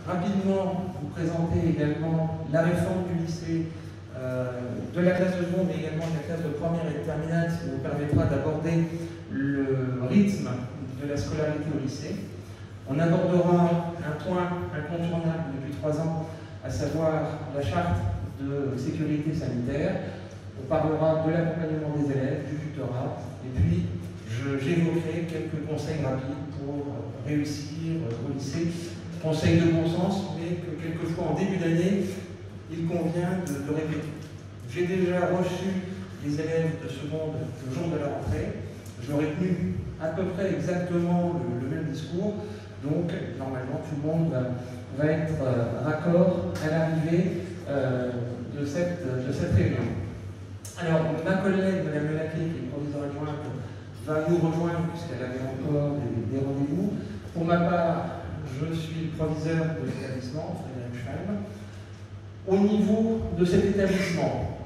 rapidement vous présenter également la réforme du lycée, de la classe de seconde, mais également de la classe de première et de terminale, ce qui nous permettra d'aborder le rythme de la scolarité au lycée. On abordera un point incontournable depuis 3 ans, à savoir la charte de sécurité sanitaire. On parlera de l'accompagnement des élèves, du tutorat, et puis j'évoquerai quelques conseils rapides pour réussir au lycée. Conseils de bon sens, mais que quelquefois en début d'année, il convient de répéter. J'ai déjà reçu les élèves de seconde le jour de la rentrée. Je leur ai tenu à peu près exactement le même discours. Donc, normalement, tout le monde va être raccord à l'arrivée de cette réunion. Alors, ma collègue, Mme Melaké, qui est proviseure adjointe, va nous rejoindre puisqu'elle avait encore des rendez-vous. Pour ma part, je suis le proviseur de l'établissement, Frédéric Schreim. Au niveau de cet établissement,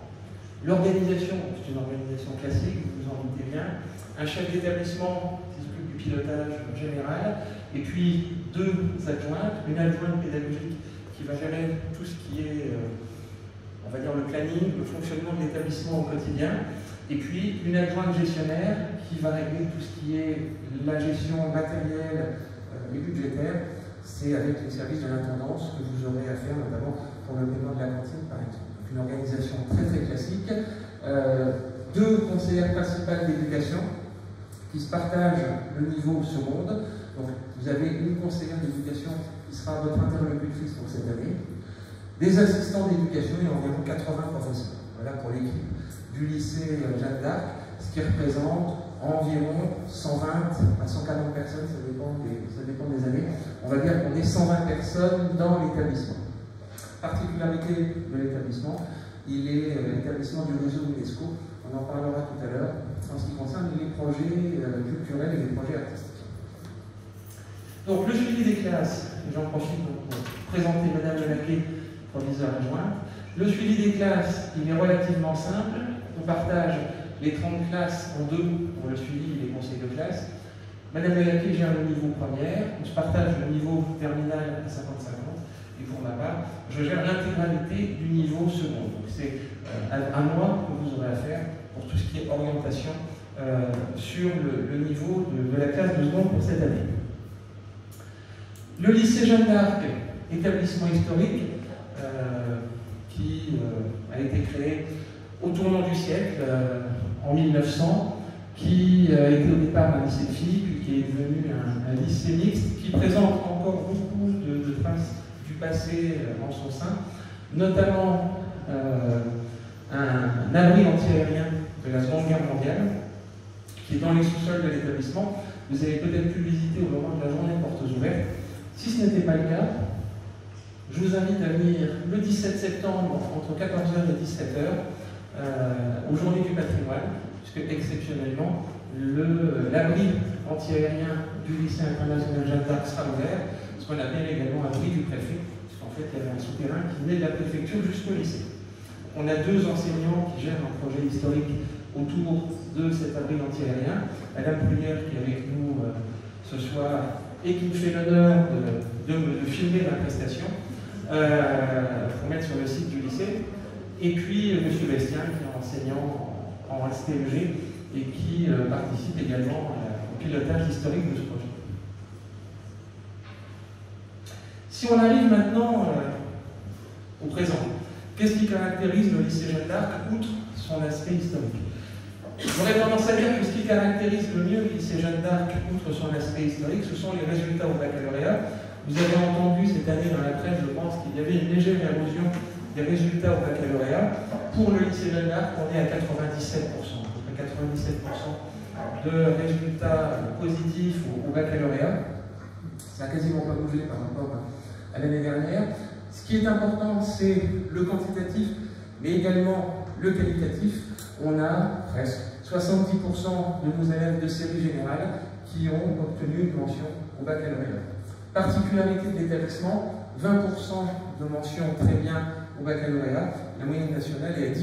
l'organisation, c'est une organisation classique, vous vous en doutez bien, un chef d'établissement qui s'occupe du pilotage général, et puis 2 adjointes, une adjointe pédagogique qui va gérer tout ce qui est, on va dire, le planning, le fonctionnement de l'établissement au quotidien, et puis une adjointe gestionnaire qui va régler tout ce qui est la gestion matérielle et budgétaire. C'est avec les services de l'intendance que vous aurez à faire, notamment pour le paiement de la cantine, par exemple. Donc une organisation très très classique. 2 conseillères principales d'éducation qui se partagent le niveau seconde. Donc vous avez une conseillère d'éducation qui sera votre interlocutrice pour cette année. Des assistants d'éducation et environ 80 professeurs. Voilà pour l'équipe du lycée Jeanne d'Arc, ce qui représente environ 120 à 140 personnes, ça dépend des années. On va dire qu'on est 120 personnes dans l'établissement. Particularité de l'établissement, il est l'établissement du réseau UNESCO. On en parlera tout à l'heure en ce qui concerne les projets culturels et les projets artistiques. Donc le suivi des classes, j'en profite pour présenter Mme Melaké, proviseure adjointe. Le suivi des classes, il est relativement simple. On partage les 30 classes en 2 pour le suivi et les conseils de classe. Madame Melaké gère le niveau première, on se partage le niveau terminal à 50-50, et pour ma part, je gère l'intégralité du niveau second. Donc c'est à moi que vous aurez à faire pour tout ce qui est orientation sur le niveau de la classe de seconde pour cette année. Le lycée Jeanne d'Arc, établissement historique qui a été créé au tournant du siècle, en 1900, qui était au départ un lycée de filles, puis qui est devenu un lycée mixte, qui présente encore beaucoup de traces du passé en son sein, notamment un abri antiaérien de la Seconde Guerre mondiale, qui est dans les sous-sols de l'établissement. Vous avez peut-être pu le visiter au moment de la journée de portes ouvertes. Si ce n'était pas le cas, je vous invite à venir le 17 septembre entre 14h et 17h aux Journées du patrimoine, puisque exceptionnellement, l'abri anti-aérien du lycée international Jeanne d'Arc sera ouvert, ce qu'on appelle également abri du préfet, puisqu'en fait il y avait un souterrain qui venait de la préfecture jusqu'au lycée. On a 2 enseignants qui gèrent un projet historique autour de cet abri anti-aérien. Madame Prunière qui est avec nous ce soir et qui nous fait l'honneur de filmer la prestation pour mettre sur le site du lycée. Et puis M. Bastien qui est enseignant en STMG et qui participe également au pilotage historique de ce projet. Si on arrive maintenant au présent, qu'est-ce qui caractérise le lycée Jeanne d'Arc outre son aspect historique? J'aurais tendance à dire que ce qui caractérise le mieux le lycée Jeanne d'Arc outre son aspect historique, ce sont les résultats au baccalauréat. Vous avez entendu cette année dans la presse, je pense, qu'il y avait une légère érosion des résultats au baccalauréat. Pour le lycée Jeanne d'Arc, on est à 97%. À peu près 97% de résultats positifs au baccalauréat. Ça n'a quasiment pas bougé par rapport à l'année dernière. Ce qui est important, c'est le quantitatif, mais également le qualitatif. On a presque 70% de nos élèves de série générale qui ont obtenu une mention au baccalauréat. Particularité de l'établissement, 20% de mentions très bien au baccalauréat, la moyenne nationale est à 10%.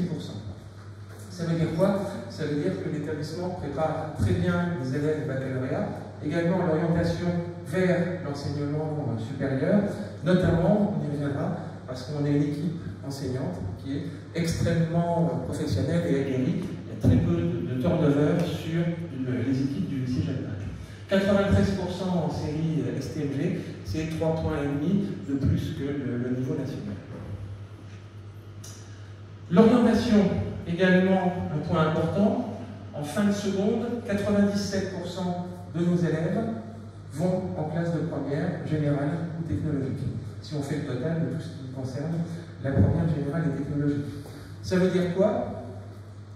Ça veut dire quoi? Ça veut dire que l'établissement prépare très bien les élèves au baccalauréat également l'orientation vers l'enseignement supérieur, notamment, on y reviendra, parce qu'on est une équipe enseignante qui est extrêmement professionnelle et aguerrie. Il y a très peu de turnover sur les équipes du lycée Jeanne d'Arc. 93% en série STMG, c'est 3,5 points de plus que le niveau national. L'orientation, également un point important. En fin de seconde, 97% de nos élèves vont en classe de première, générale ou technologique. Si on fait le total de tout ce qui concerne la première, générale et technologique. Ça veut dire quoi?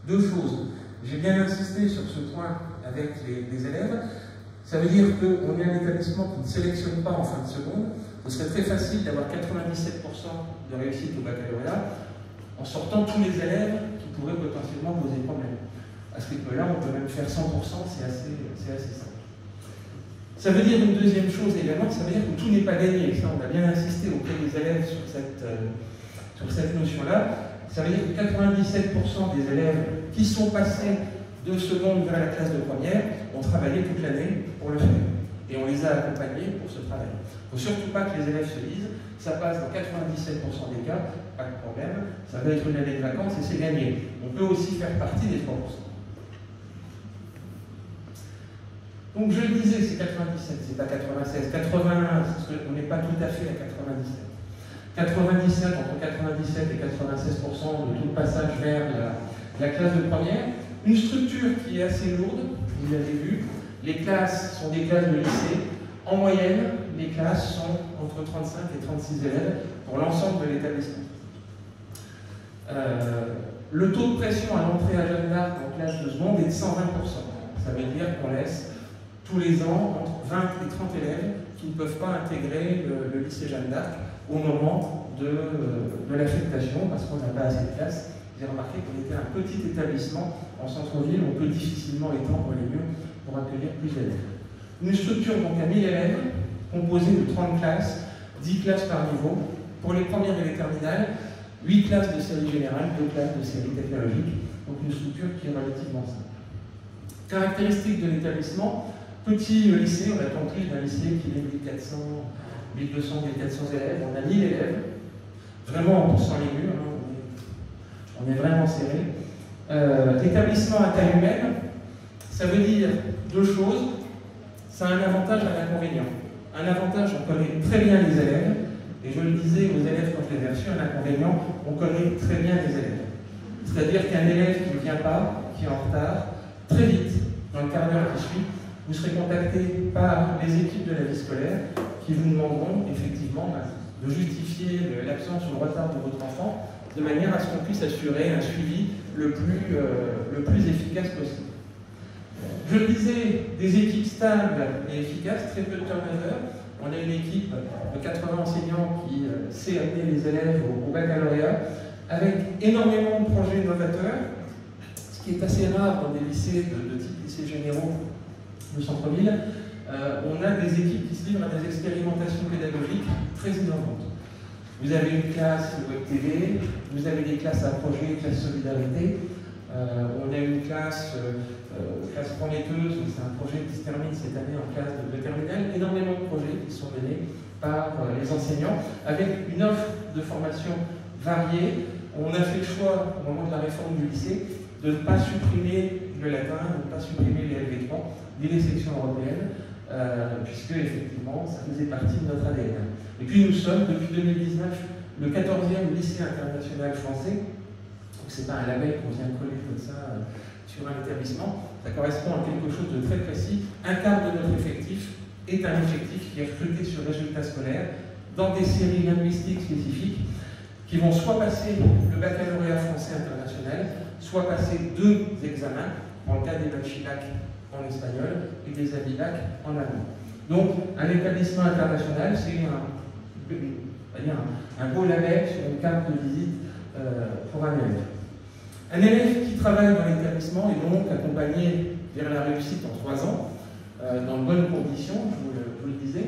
Deux choses. J'ai bien insisté sur ce point avec les élèves. Ça veut dire qu'on est un établissement qui ne sélectionne pas en fin de seconde. Ce serait très facile d'avoir 97% de réussite au baccalauréat en sortant tous les élèves qui pourraient potentiellement poser problème. À ce rythme-là, on peut même faire 100%, c'est assez simple. Ça veut dire une deuxième chose également, ça veut dire que tout n'est pas gagné. Ça, on a bien insisté auprès des élèves sur cette notion-là. Ça veut dire que 97% des élèves qui sont passés de seconde vers la classe de première ont travaillé toute l'année pour le faire. Et on les a accompagnés pour ce travail. Il ne faut surtout pas que les élèves se disent, ça passe dans 97% des cas, pas de problème, ça va être une année de vacances et c'est gagné. On peut aussi faire partie des 3%. Donc je le disais, c'est 97, c'est pas 96. 81, on n'est pas tout à fait à 97. 97, entre 97 et 96% de tout le passage vers la classe de première. Une structure qui est assez lourde, vous l'avez vu. Les classes sont des classes de lycée. En moyenne, les classes sont entre 35 et 36 élèves pour l'ensemble de l'établissement. Le taux de pression à l'entrée à Jeanne d'Arc en classe de seconde est de 120%. Ça veut dire qu'on laisse tous les ans entre 20 et 30 élèves qui ne peuvent pas intégrer le lycée Jeanne d'Arc au moment de l'affectation parce qu'on n'a pas assez de place. J'ai remarqué qu'on était un petit établissement en centre-ville, on peut difficilement étendre les murs pour accueillir plus d'élèves. Une structure donc à 1000 élèves, composée de 30 classes, 10 classes par niveau, pour les premières et les terminales, 8 classes de série générale, 2 classes de série technologique, donc une structure qui est relativement simple. Caractéristiques de l'établissement, petit lycée, on attend plus d'un lycée qui est 1400, 1200, 1400 élèves, on a 1000 élèves, vraiment en poussant les murs, hein, on est vraiment serré. Établissement à taille humaine, ça veut dire deux choses, ça a un avantage et un inconvénient. Un avantage, on connaît très bien les élèves, et je le disais aux élèves quand je les ai reçus, un inconvénient, on connaît très bien les élèves. C'est-à-dire qu'un élève qui ne vient pas, qui est en retard, très vite, dans le quart d'heure qui suit, vous serez contacté par les équipes de la vie scolaire qui vous demanderont effectivement de justifier l'absence ou le retard de votre enfant de manière à ce qu'on puisse assurer un suivi le plus efficace possible. Je le disais, des équipes stables et efficaces, très peu de turnover. On a une équipe de 80 enseignants qui sait amener les élèves au baccalauréat avec énormément de projets novateurs, ce qui est assez rare dans des lycées de type lycées généraux de centre-ville. On a des équipes qui se livrent à des expérimentations pédagogiques très innovantes. Vous avez une classe Web TV, vous avez des classes à projet, classe solidarité. On a une classe prometteuse, c'est un projet qui se termine cette année en classe de terminale. Énormément de projets qui sont menés par les enseignants avec une offre de formation variée. On a fait le choix, au moment de la réforme du lycée, de ne pas supprimer le latin, de ne pas supprimer les LV3, ni les sections européennes, puisque effectivement, ça faisait partie de notre ADN. Et puis nous sommes, depuis 2019, le 14e lycée international français. Donc c'est pas un label qu'on vient coller comme ça sur un établissement. Ça correspond à quelque chose de très précis. Un quart de notre effectif est un effectif qui est recruté sur résultats scolaires dans des séries linguistiques spécifiques qui vont soit passer le baccalauréat français international, soit passer 2 examens, dans le cas des Bachilac en espagnol et des Abilac en allemand. Donc, un établissement international, c'est un beau label sur une carte de visite pour un élève. Un élève qui travaille dans l'établissement est donc accompagné vers la réussite en 3 ans, dans de bonnes conditions, je vous le disais.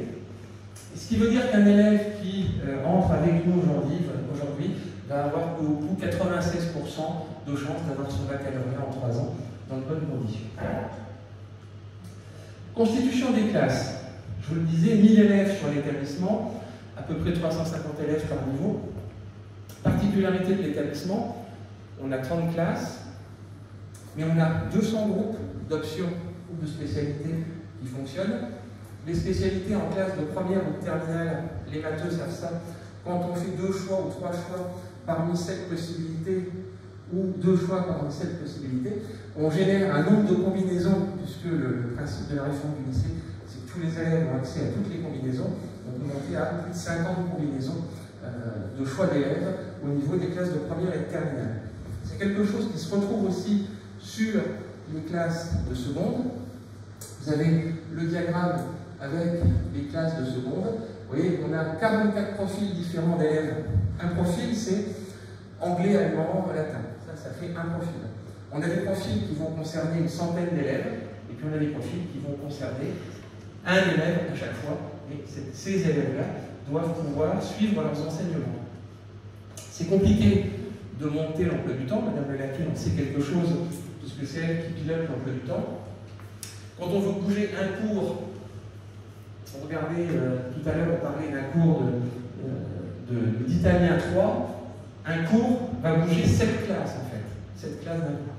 Et ce qui veut dire qu'un élève qui entre avec nous aujourd'hui va avoir au coup 96% de chances d'avoir son baccalauréat en 3 ans, dans de bonnes conditions. Constitution des classes. Je vous le disais, 1000 élèves sur l'établissement, à peu près 350 élèves par niveau. Particularité de l'établissement, on a 30 classes, mais on a 200 groupes d'options ou de spécialités qui fonctionnent. Les spécialités en classe de première ou de terminale, les matheux savent ça, quand on fait 2 choix ou 3 choix parmi 7 possibilités, ou 2 choix parmi 7 possibilités, on génère un nombre de combinaisons, puisque le principe de la réforme du lycée, c'est que tous les élèves ont accès à toutes les combinaisons. On peut monter à plus de 50 combinaisons de choix d'élèves au niveau des classes de première et de terminale. C'est quelque chose qui se retrouve aussi sur les classes de seconde. Vous avez le diagramme avec les classes de seconde. Vous voyez, on a 44 profils différents d'élèves. Un profil, c'est anglais, allemand, latin. Ça fait un profil. On a des profils qui vont concerner une centaine d'élèves, et puis on a des profils qui vont concerner un élève à chaque fois. Et ces élèves-là doivent pouvoir suivre leurs enseignements. C'est compliqué de monter l'emploi du temps. Madame Lelacune en sait quelque chose, puisque c'est elle qui pilote l'emploi du temps. Quand on veut bouger un cours, regardez, tout à l'heure on parlait d'un cours d'italien 3, un cours va bouger 7 classes en fait, 7 classes d'un cours,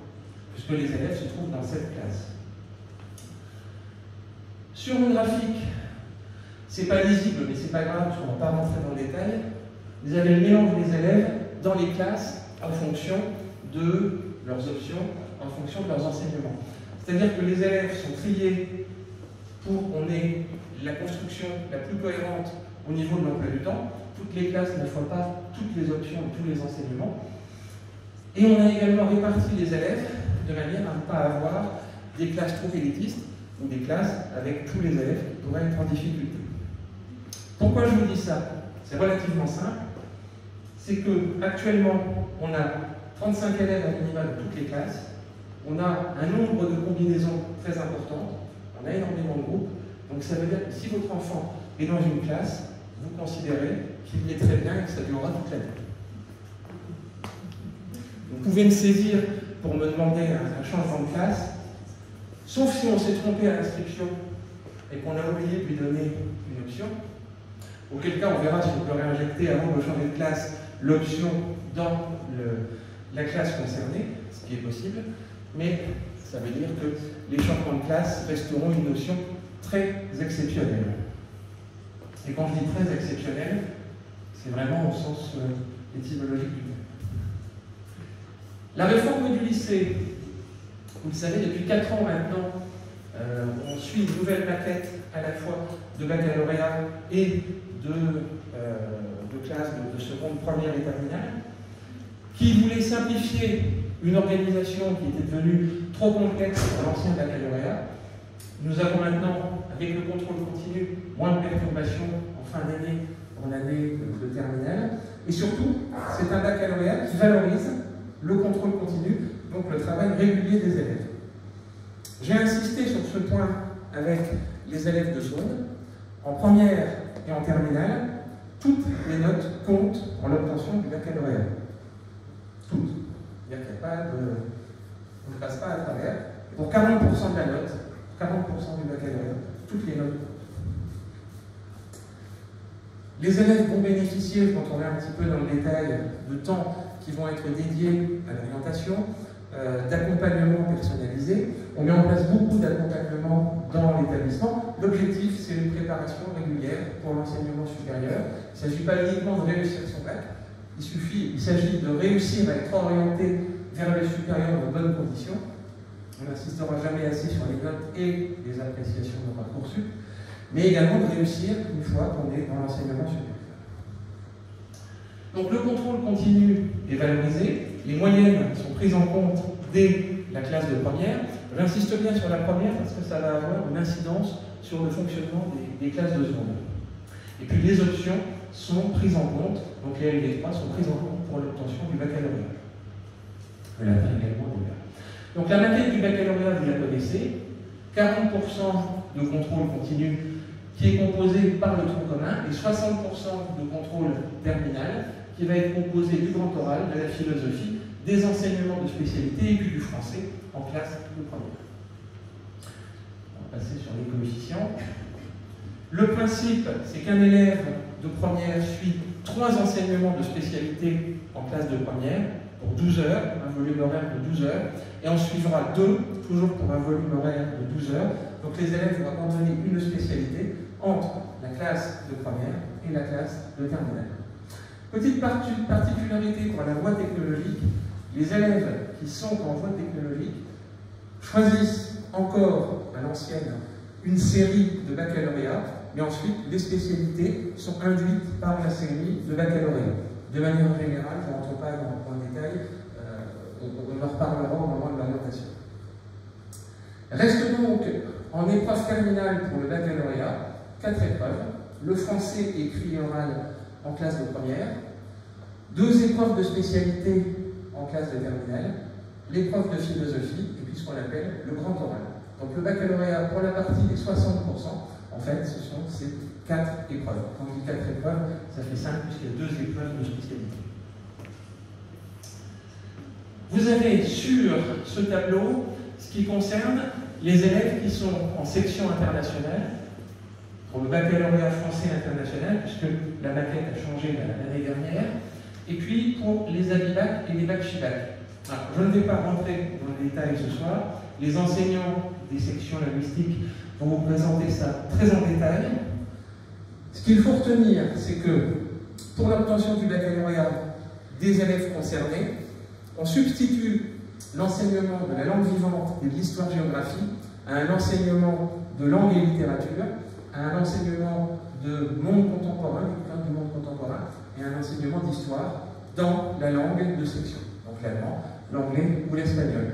puisque les élèves se trouvent dans cette classe. Sur une graphique, c'est pas lisible, mais c'est pas grave, parce qu'on ne va pas rentrer dans le détail. Vous avez le mélange des élèves dans les classes en fonction de leurs options, en fonction de leurs enseignements. C'est-à-dire que les élèves sont triés pour qu'on ait la construction la plus cohérente au niveau de l'emploi du temps. Toutes les classes ne font pas toutes les options et tous les enseignements. Et on a également réparti les élèves de manière à ne pas avoir des classes trop élitistes ou des classes avec tous les élèves qui pourraient être en difficulté. Pourquoi je vous dis ça? C'est relativement simple. C'est qu'actuellement, on a 35 élèves à minima dans toutes les classes. On a un nombre de combinaisons très importantes. On a énormément de groupes. Donc ça veut dire que si votre enfant est dans une classe, vous considérez qu'il est très bien et que ça durera toute l'année. Vous pouvez me saisir pour me demander un changement de classe, sauf si on s'est trompé à l'inscription et qu'on a oublié de lui donner une option, auquel cas on verra si on peut réinjecter avant de changer de classe l'option dans la classe concernée, ce qui est possible, mais ça veut dire que les changements de classe resteront une notion très exceptionnelle. Et quand je dis très exceptionnelle, c'est vraiment au sens étymologique du terme. La réforme du lycée, vous le savez, depuis 4 ans maintenant, on suit une nouvelle maquette à la fois de baccalauréat et de classe de seconde, première et terminale, qui voulait simplifier une organisation qui était devenue trop complexe pour l'ancien baccalauréat. Nous avons maintenant, avec le contrôle continu, moins de perturbations en fin d'année pour l'année de terminale. Et surtout, c'est un baccalauréat qui valorise le contrôle continu, donc le travail régulier des élèves. J'ai insisté sur ce point avec les élèves de seconde. En première et en terminale, toutes les notes comptent pour l'obtention du baccalauréat. Toutes. C'est-à-dire qu'il n'y a pas de... On ne passe pas à travers. Pour 40% de la note, 40% du baccalauréat, toutes les notes. Les élèves vont bénéficier, quand on est un petit peu dans le détail, de temps qui vont être dédiés à l'orientation, d'accompagnement personnalisé. On met en place beaucoup d'accompagnement dans l'établissement. L'objectif, c'est une préparation régulière pour l'enseignement supérieur. Il ne s'agit pas uniquement de réussir son bac, il s'agit de réussir à être orienté vers le supérieur dans de bonnes conditions. On n'insistera jamais assez sur les notes et les appréciations de Parcoursup, mais également de réussir une fois qu'on est dans l'enseignement supérieur. Donc le contrôle continu est valorisé, les moyennes sont prises en compte dès la classe de première. J'insiste bien sur la première parce que ça va avoir une incidence sur le fonctionnement des classes de seconde. Et puis les options sont prises en compte, donc les LV3 sont prises en compte pour l'obtention du baccalauréat. Le latin également déjà. Donc la maquette du baccalauréat, vous la connaissez, 40% de contrôle continu qui est composé par le tronc commun et 60% de contrôle terminal qui va être composé du grand oral, de la philosophie, des enseignements de spécialité et puis du français en classe de première. passer sur les coefficients. Le principe, c'est qu'un élève de première suit 3 enseignements de spécialité en classe de première pour 12 heures, un volume horaire de 12 heures, et on suivra 2, toujours pour un volume horaire de 12 heures. Donc les élèves vont abandonner une spécialité entre la classe de première et la classe de terminale. Petite particularité pour la voie technologique, les élèves qui sont en voie technologique choisissent encore à l'ancienne une série de baccalauréat, mais ensuite les spécialités sont induites par la série de baccalauréat. De manière générale, je ne rentre pas dans le détail, on en reparlera au moment de l'orientation. Reste donc en épreuve terminale pour le baccalauréat 4 épreuves, le français écrit et oral en classe de première, 2 épreuves de spécialité en classe de terminale, l'épreuve de philosophie et puis ce qu'on appelle le grand oral. Donc le baccalauréat pour la partie des 60%, en fait ce sont ces 4 épreuves. Quand je dis 4 épreuves, ça fait 5 puisqu'il y a 2 épreuves de spécialité. Vous avez sur ce tableau ce qui concerne les élèves qui sont en section internationale, pour le baccalauréat français international, puisque la maquette a changé l'année dernière, et puis pour les ABIBAC et les BAC-FIBAC. Je ne vais pas rentrer dans le détail ce soir, les enseignants des sections linguistiques vont vous présenter ça très en détail. Ce qu'il faut retenir, c'est que pour l'obtention du baccalauréat des élèves concernés, on substitue l'enseignement de la langue vivante et de l'histoire-géographie à un enseignement de langue et littérature, à un enseignement de monde contemporain, du monde contemporain, et un enseignement d'histoire dans la langue de section, donc l'allemand, l'anglais ou l'espagnol.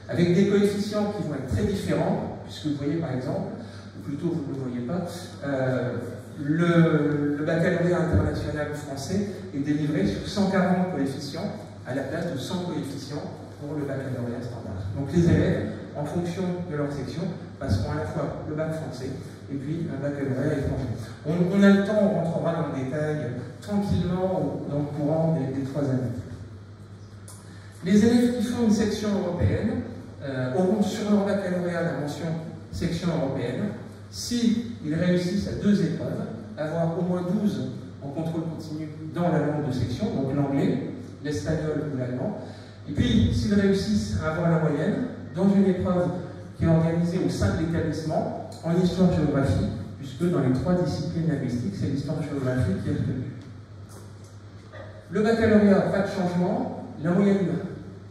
Avec des coefficients qui vont être très différents, puisque vous voyez par exemple, ou plutôt vous ne le voyez pas, le baccalauréat international français est délivré sur 140 coefficients à la place de 100 coefficients pour le baccalauréat standard. Donc les élèves, en fonction de leur section, passeront à la fois le bac français et puis un baccalauréat étranger. On a le temps, on rentrera dans le détail tranquillement dans le courant des 3 années. Les élèves qui font une section européenne auront sur leur baccalauréat la mention section européenne. S'ils réussissent à 2 épreuves, avoir au moins 12 en contrôle continu dans la langue de section, donc l'anglais, l'espagnol ou l'allemand. Et puis, s'ils réussissent à avoir la moyenne, dans une épreuve qui est organisée au sein de l'établissement, en histoire-géographie, puisque dans les 3 disciplines linguistiques, c'est l'histoire-géographie qui est retenue. Le baccalauréat, pas de changement, la moyenne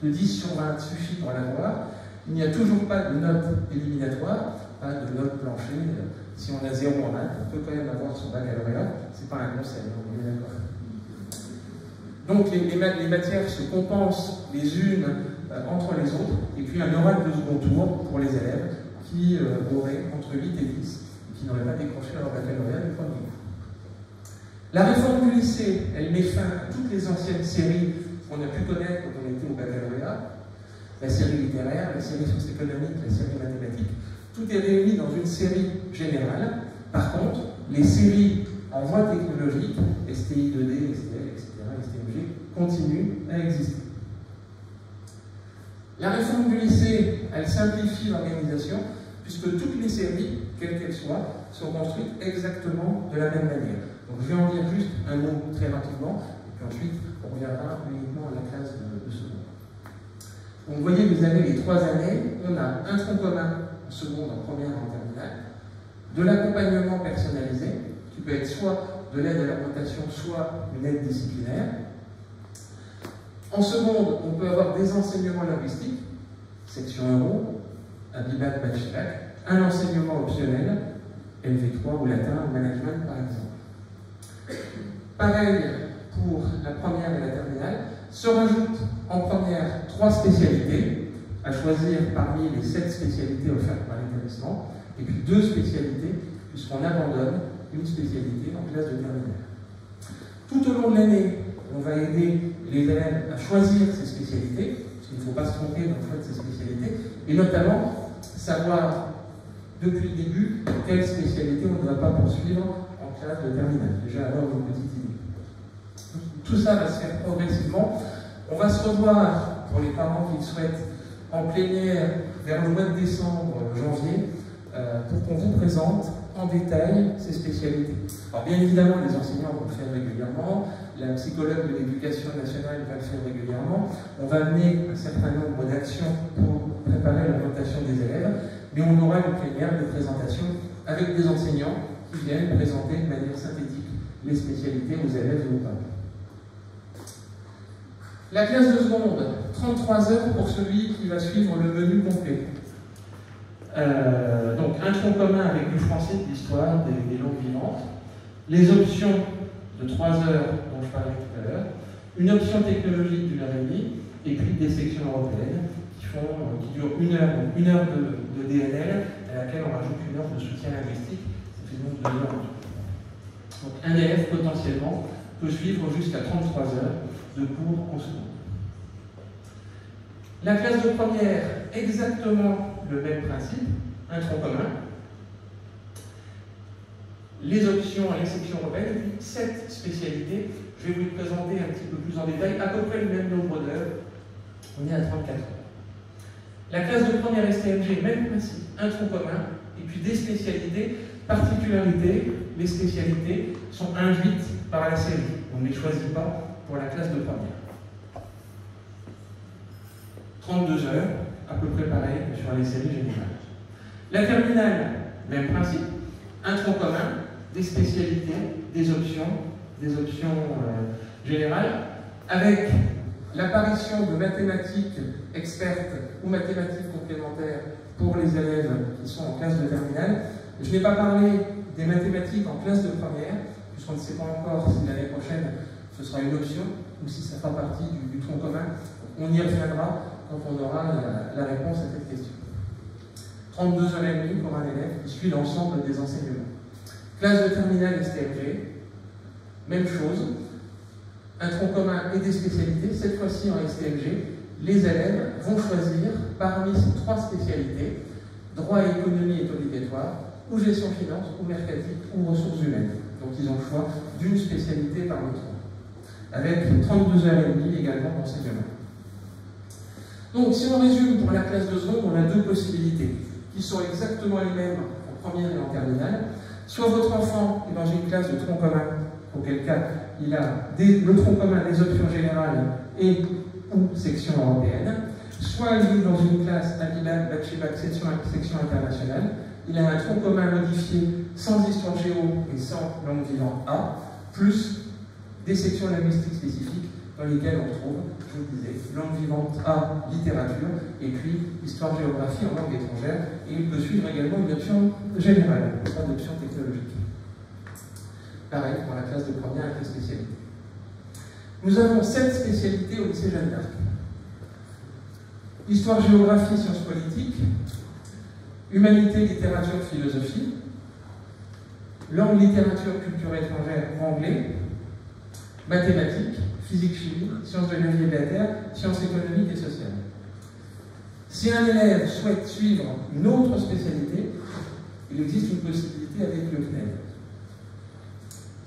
de 10 sur 20 suffit pour l'avoir. Il n'y a toujours pas de note éliminatoire, pas de note plancher. Si on a 0 en maths, on peut quand même avoir son baccalauréat, c'est pas un conseil, on est d'accord. Donc les matières se compensent les unes entre les autres, et puis un oral de second tour pour les élèves qui auraient entre 8 et 10, et qui n'auraient pas décroché leur baccalauréat du premier coup. La réforme du lycée, elle met fin à toutes les anciennes séries qu'on a pu connaître quand on était au baccalauréat, la série littéraire, la série socio-économique, la série mathématique, tout est réuni dans une série générale. Par contre, les séries en voie technologique, STI 2D, STL, etc., STMG, continuent à exister. La réforme du lycée, elle simplifie l'organisation, puisque toutes les séries, quelles qu'elles soient, sont construites exactement de la même manière. Donc je vais en dire juste un mot très rapidement, et puis ensuite on reviendra uniquement à la classe de seconde. Donc vous voyez, vous avez les 3 années, on a un tronc commun en seconde, en première et en terminale, de l'accompagnement personnalisé, qui peut être soit de l'aide à l'orientation, soit une aide disciplinaire. En seconde, on peut avoir des enseignements linguistiques, section euro, ABIBAC, BAC-FIBAC, un enseignement optionnel, LV3 ou latin ou management par exemple. Pareil pour la première et la terminale, se rajoutent en première 3 spécialités, à choisir parmi les 7 spécialités offertes par l'établissement, et puis 2 spécialités, puisqu'on abandonne une spécialité en classe de terminale. Tout au long de l'année, on va aider les élèves à choisir ces spécialités, parce qu'il ne faut pas se tromper dans le choix de ces spécialités, et notamment savoir depuis le début quelle spécialité on ne va pas poursuivre en classe de terminale. Déjà avoir une petite idée. Tout ça va se faire progressivement. On va se revoir, pour les parents qui le souhaitent, en plénière vers le mois de décembre, janvier, pour qu'on vous présente en détail ces spécialités. Alors bien évidemment, les enseignants vont le faire régulièrement, la psychologue de l'éducation nationale va le faire régulièrement, on va amener un certain nombre d'actions pour préparer l'orientation des élèves, mais on aura une plénière de présentation avec des enseignants qui viennent présenter de manière synthétique les spécialités aux élèves et aux parents. La classe de seconde, 33 heures pour celui qui va suivre le menu complet. Donc un tronc commun avec du français, de l'histoire, des langues vivantes, les options de 3 heures dont je parlais tout à l'heure, une option technologique d'une heure et demie, et puis des sections européennes qui durent une heure de DNL, à laquelle on rajoute une heure de soutien linguistique, ça fait donc 2 heures. Donc un élève potentiellement peut suivre jusqu'à 33 heures de cours en seconde. La classe de première, exactement le même principe, un tronc commun, les options à l'exception européenne, et puis 7 spécialités. Je vais vous les présenter un petit peu plus en détail, à peu près le même nombre d'heures. On est à 34 heures. La classe de première STMG, même principe, un tronc commun, et puis des spécialités. Particularité, les spécialités sont induites par la série. On ne les choisit pas pour la classe de première. 32 heures, à peu près pareil sur les séries générales. La terminale, même principe, un tronc commun, des spécialités, des options générales, avec l'apparition de mathématiques expertes ou mathématiques complémentaires pour les élèves qui sont en classe de terminale. Je n'ai pas parlé des mathématiques en classe de première, puisqu'on ne sait pas encore si l'année prochaine ce sera une option ou si ça fera partie du tronc commun. On y reviendra quand on aura la réponse à cette question. 32h30 pour un élève qui suit l'ensemble des enseignements. Classe de terminale STMG, même chose, un tronc commun et des spécialités, cette fois-ci en STMG. Les élèves vont choisir parmi ces 3 spécialités, droit et économie est obligatoire, ou gestion finance, ou mercatique, ou ressources humaines. Donc ils ont le choix d'une spécialité par le 3, avec 32h30 également d'enseignement. Donc si on résume pour la classe de seconde, on a 2 possibilités, qui sont exactement les mêmes en première et en terminale. Soit votre enfant est dans une classe de tronc commun, auquel cas il a le tronc commun des options générales et ou section européenne, soit il est dans une classe Abilan, Bac-Bac, section internationale, il a un tronc commun modifié sans histoire géo et sans langue vivante A, plus des sections linguistiques spécifiques dans lesquelles on trouve, je vous disais, langue vivante A, littérature, et puis histoire-géographie en langue étrangère, et il peut suivre également une option générale, pas d'option technologique. Pareil pour la classe de première avec les spécialités. Nous avons 7 spécialités au lycée Jeanne d'Arc. Histoire-géographie, sciences politiques, humanité, littérature, philosophie, langue, littérature, culture étrangère, anglais, mathématiques, physique, chimie, sciences de la vie et de la terre, sciences économiques et sociales. Si un élève souhaite suivre une autre spécialité, il existe une possibilité avec le CNED.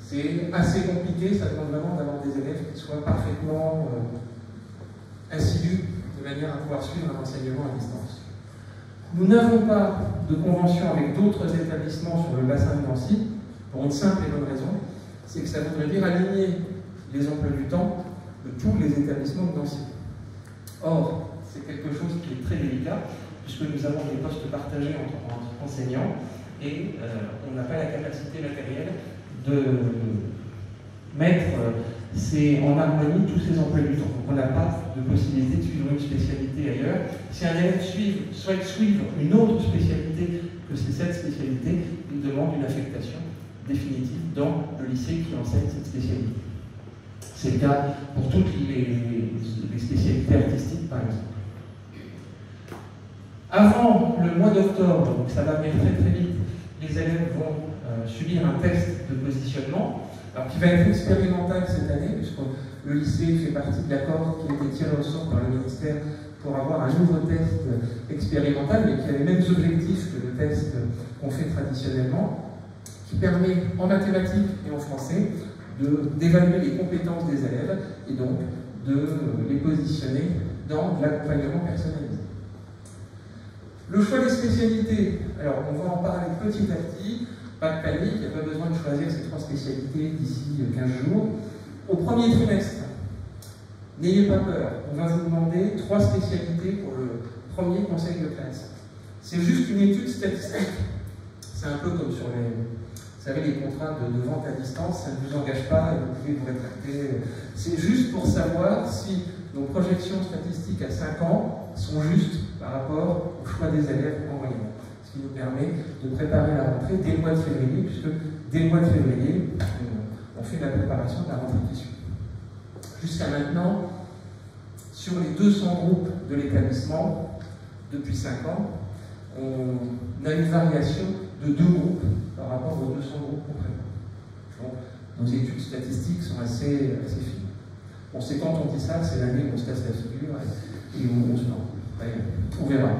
C'est assez compliqué, ça demande vraiment d'avoir des élèves qui soient parfaitement assidus de manière à pouvoir suivre un enseignement à distance. Nous n'avons pas de convention avec d'autres établissements sur le bassin de Nancy, pour une simple et bonne raison, c'est que ça voudrait dire aligner les emplois du temps de tous les établissements de Nancy. Or, c'est quelque chose qui est très délicat, puisque nous avons des postes partagés entre enseignants, et on n'a pas la capacité matérielle de mettre en harmonie tous ces emplois du temps. Donc on n'a pas de possibilité de suivre une spécialité ailleurs. Si un élève souhaite suivre une autre spécialité que ces 7 spécialités, il demande une affectation définitive dans le lycée qui enseigne cette spécialité. C'est le cas pour toutes les spécialités artistiques, par exemple. Avant le mois d'octobre, donc ça va venir très très vite, les élèves vont subir un test de positionnement, alors qui va être expérimental cette année, puisque le lycée fait partie de l'accord qui a été tiré au sort par le ministère pour avoir un nouveau test expérimental, mais qui a les mêmes objectifs que le test qu'on fait traditionnellement, qui permet en mathématiques et en français d'évaluer les compétences des élèves et donc de les positionner dans l'accompagnement personnalisé. Le choix des spécialités, alors on va en parler petit à petit, pas de panique, il n'y a pas besoin de choisir ces 3 spécialités d'ici 15 jours. Au premier trimestre, n'ayez pas peur, on va vous demander 3 spécialités pour le premier conseil de classe. C'est juste une étude statistique. C'est un peu comme sur vous savez, les contrats de vente à distance, ça ne vous engage pas et vous pouvez vous rétracter. C'est juste pour savoir si nos projections statistiques à 5 ans sont justes par rapport au choix des élèves en moyenne. Ce qui nous permet de préparer la rentrée dès le mois de février, puisque dès le mois de février, on fait la préparation de la rentrée qui suit. Jusqu'à maintenant, sur les 200 groupes de l'établissement, depuis 5 ans, on a une variation de 2 groupes par rapport aux 200 groupes qu'on prévoit. Donc, nos études statistiques sont assez fines. On sait quand on dit ça, c'est l'année où on se casse la figure et où on se plante. On verra.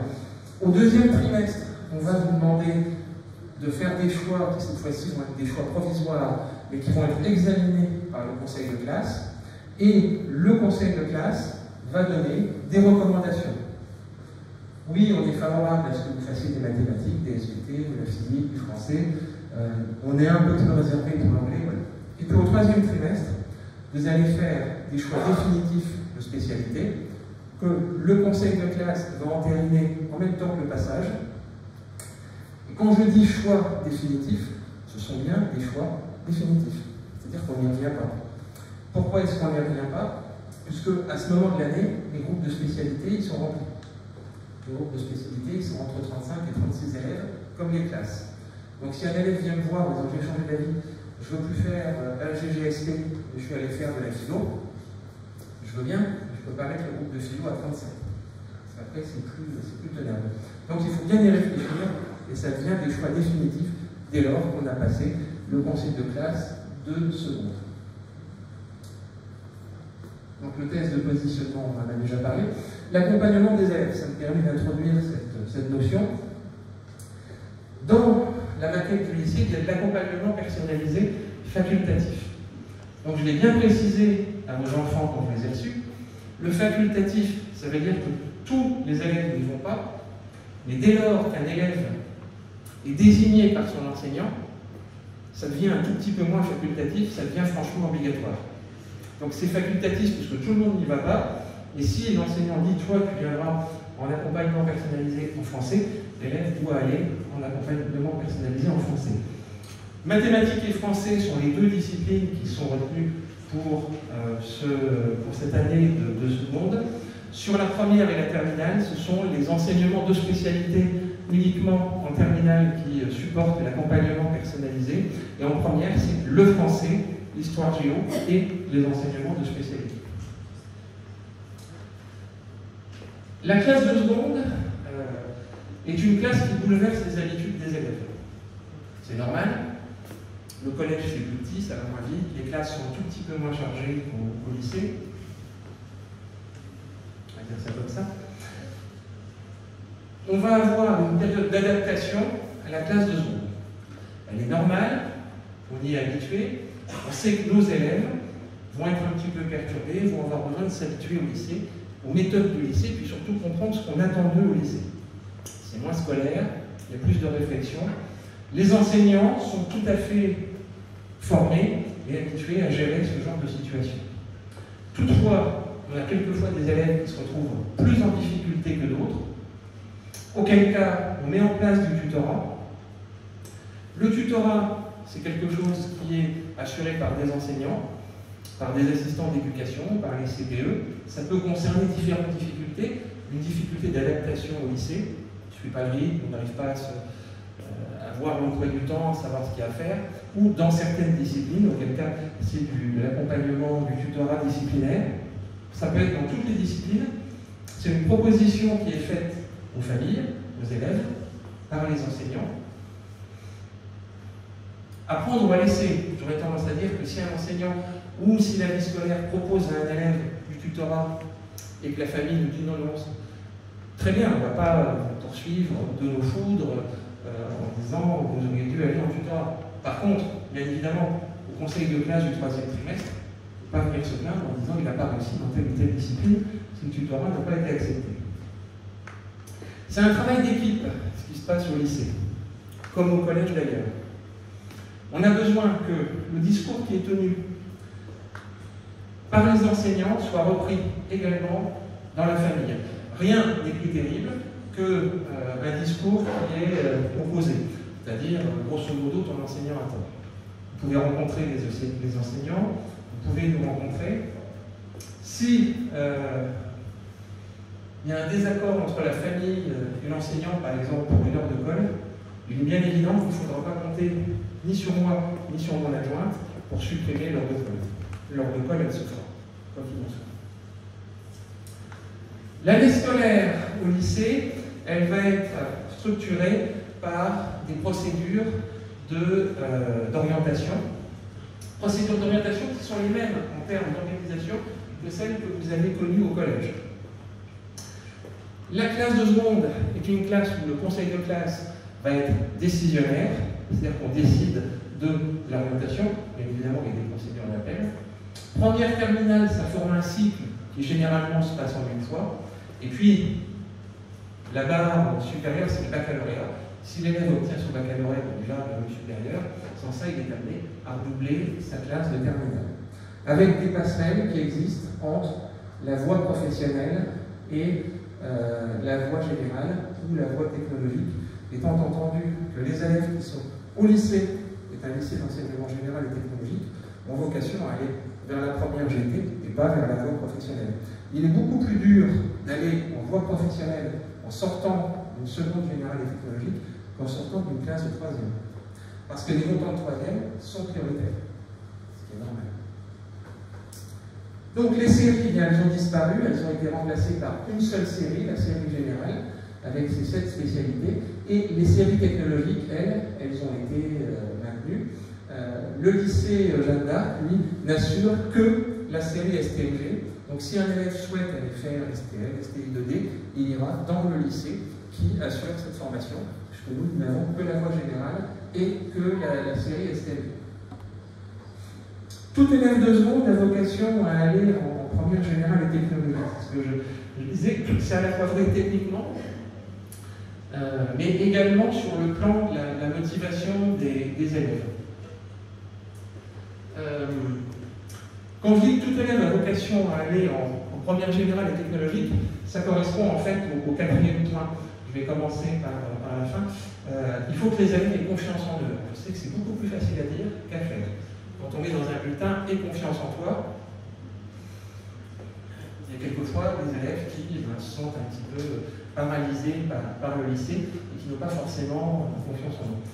Au deuxième trimestre, on va vous demander de faire des choix qui, cette fois-ci, vont être des choix provisoires, mais qui vont être examinés par le conseil de classe. Et le conseil de classe va donner des recommandations. Oui, on est favorable à ce que vous fassiez des mathématiques, des SVT, de la physique, du français. On est un peu plus réservé pour l'anglais. Voilà. Et puis au troisième trimestre, vous allez faire des choix définitifs de spécialité que le conseil de classe va entériner en même temps que le passage. Et quand je dis choix définitifs, ce sont bien des choix définitifs. C'est-à-dire qu'on n'y revient pas. Pourquoi est-ce qu'on n'y revient pas? Puisque à ce moment de l'année, les groupes de spécialité, ils sont remplis. Les groupes de spécialité, ils sont entre 35 et 36 élèves, comme les classes. Donc si un élève vient me voir en disant j'ai changé d'avis, je ne veux plus faire LGGSP, mais je suis allé faire de la philo, je veux bien, je ne peux pas mettre le groupe de philo à 35. Après, c'est plus tenable. Donc il faut bien y réfléchir, et ça devient des choix définitifs dès lors qu'on a passé le conseil de classe de seconde. Donc le test de positionnement, on en a déjà parlé. L'accompagnement des élèves, ça me permet d'introduire cette notion. Dans la maquette du lycée, il y a de l'accompagnement personnalisé facultatif. Donc je l'ai bien précisé à vos enfants quand je les ai reçus. Le facultatif, ça veut dire que tous les élèves n'y vont pas, mais dès lors qu'un élève est désigné par son enseignant, ça devient un tout petit peu moins facultatif, ça devient franchement obligatoire. Donc c'est facultatif parce que tout le monde n'y va pas, et si l'enseignant dit « toi tu viendras en accompagnement personnalisé en français », l'élève doit aller en accompagnement personnalisé en français. Mathématiques et français sont les 2 disciplines qui sont retenues pour cette année de seconde. Sur la première et la terminale, ce sont les enseignements de spécialité uniquement en terminale qui supportent l'accompagnement personnalisé. Et en première, c'est le français, l'histoire géo et les enseignements de spécialité. La classe de seconde est une classe qui bouleverse les habitudes des élèves. C'est normal. Le collège c'est plus petit, ça va moins vite, les classes sont un tout petit peu moins chargées qu'au lycée. On va dire ça comme ça. On va avoir une période d'adaptation à la classe de seconde. Elle est normale, on y est habitué. On sait que nos élèves vont être un petit peu perturbés, vont avoir besoin de s'habituer au lycée, aux méthodes du lycée, puis surtout comprendre ce qu'on attend d'eux au lycée. C'est moins scolaire, il y a plus de réflexion. Les enseignants sont tout à fait formés et habitués à gérer ce genre de situation. Toutefois, on a quelquefois des élèves qui se retrouvent plus en difficulté que d'autres, auquel cas on met en place du tutorat. Le tutorat, c'est quelque chose qui est assuré par des enseignants, par des assistants d'éducation, par les CPE. Ça peut concerner différentes difficultés. Une difficulté d'adaptation au lycée, je ne suis pas le rythme, on n'arrive pas à voir l'emploi du temps, à savoir ce qu'il y a à faire, ou dans certaines disciplines, auquel cas c'est de l'accompagnement, du tutorat disciplinaire. Ça peut être dans toutes les disciplines. C'est une proposition qui est faite aux familles, aux élèves, par les enseignants. Apprendre ou à laisser, j'aurais tendance à dire que si un enseignant ou si la vie scolaire propose à un élève du tutorat et que la famille nous dit non, très bien, on ne va pas poursuivre de nos foudres en disant vous auriez dû aller en tutorat. Par contre, bien évidemment, au conseil de classe du 3e trimestre, il ne faut pas venir se plaindre en disant qu'il n'a pas réussi dans telle ou telle discipline si le tutorat n'a pas été accepté. C'est un travail d'équipe, ce qui se passe au lycée, comme au collège d'ailleurs. On a besoin que le discours qui est tenu par les enseignants soit repris également dans la famille. Rien n'est plus terrible qu'un discours qui est opposé, c'est-à-dire, grosso modo, ton enseignant a tort. Vous pouvez rencontrer les enseignants, vous pouvez nous rencontrer. Si il y a un désaccord entre la famille et l'enseignant, par exemple, pour une heure de colle, il est bien évident qu'il ne faudra pas compter ni sur moi, ni sur mon adjointe pour supprimer l'heure de colle. L'heure de colle, elle se fera, quoi qu'il en soit. L'année scolaire au lycée, elle va être structurée par des procédures d'orientation. Procédures d'orientation qui sont les mêmes en termes d'organisation que celles que vous avez connues au collège. La classe de seconde est une classe où le conseil de classe va être décisionnaire, c'est-à-dire qu'on décide de l'orientation, bien évidemment il y a des procédures d'appel. Première terminale, ça forme un cycle qui généralement se passe en une fois, et puis la barre supérieure, c'est le baccalauréat. Si l'élève obtient son baccalauréat déjà le supérieur, sans ça, il est amené à doubler sa classe de terminale. Avec des passerelles qui existent entre la voie professionnelle et la voie générale ou la voie technologique, étant entendu que les élèves qui sont au lycée, est un lycée d'enseignement général et technologique, ont vocation à aller vers la première GT et pas vers la voie professionnelle. Il est beaucoup plus dur d'aller en voie professionnelle en sortant d'une seconde générale et technologique qu'en sortant d'une classe de troisième. Parce que les montants de troisième sont prioritaires, ce qui est normal. Donc les séries, bien, elles ont disparu, elles ont été remplacées par une seule série, la série générale, avec ses 7 spécialités, et les séries technologiques, elles ont été maintenues. Le lycée Jeanne d'Arc, lui, n'assure que la série STMG. Donc si un élève souhaite aller faire STL, STI 2D, il ira dans le lycée qui assure cette formation, puisque nous n'avons que la voie générale et que la série STMG. Tout élève de seconde a vocation à aller en première générale et technologique. Parce que je disais que c'est à la fois vrai techniquement, mais également sur le plan de la motivation des élèves. Quand je dis que tout élève a vocation à aller en première générale et technologique, ça correspond en fait au quatrième point. Je vais commencer par la fin. Il faut que les élèves aient confiance en eux. Je sais que c'est beaucoup plus facile à dire qu'à faire. Quand on met dans un bulletin « Aie confiance en toi », il y a quelquefois des élèves qui se sentent un petit peu paralysés par le lycée et qui n'ont pas forcément confiance en eux.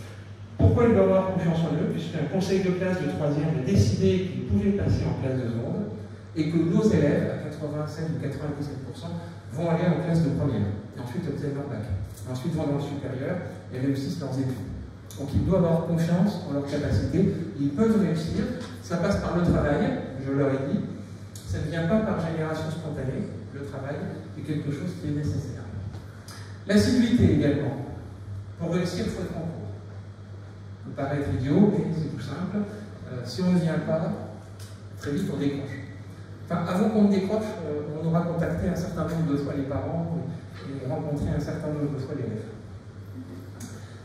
Pourquoi ils doivent avoir confiance en eux? Puisqu'un conseil de classe de 3e a décidé qu'ils pouvaient passer en classe de seconde et que nos élèves, à 85 ou 97%, vont aller en classe de première et ensuite obtiennent leur bac. Ensuite vont dans le supérieur et réussissent leurs études. Donc ils doivent avoir confiance en leurs capacités, ils peuvent réussir, ça passe par le travail, je leur ai dit, ça ne vient pas par génération spontanée, le travail est quelque chose qui est nécessaire. L'assiduité également, pour réussir, il faut être en cours. Ça peut paraître idiot, mais c'est tout simple, si on ne vient pas, très vite on décroche. Enfin, avant qu'on décroche, on aura contacté un certain nombre de fois les parents et rencontré un certain nombre de fois l'élève.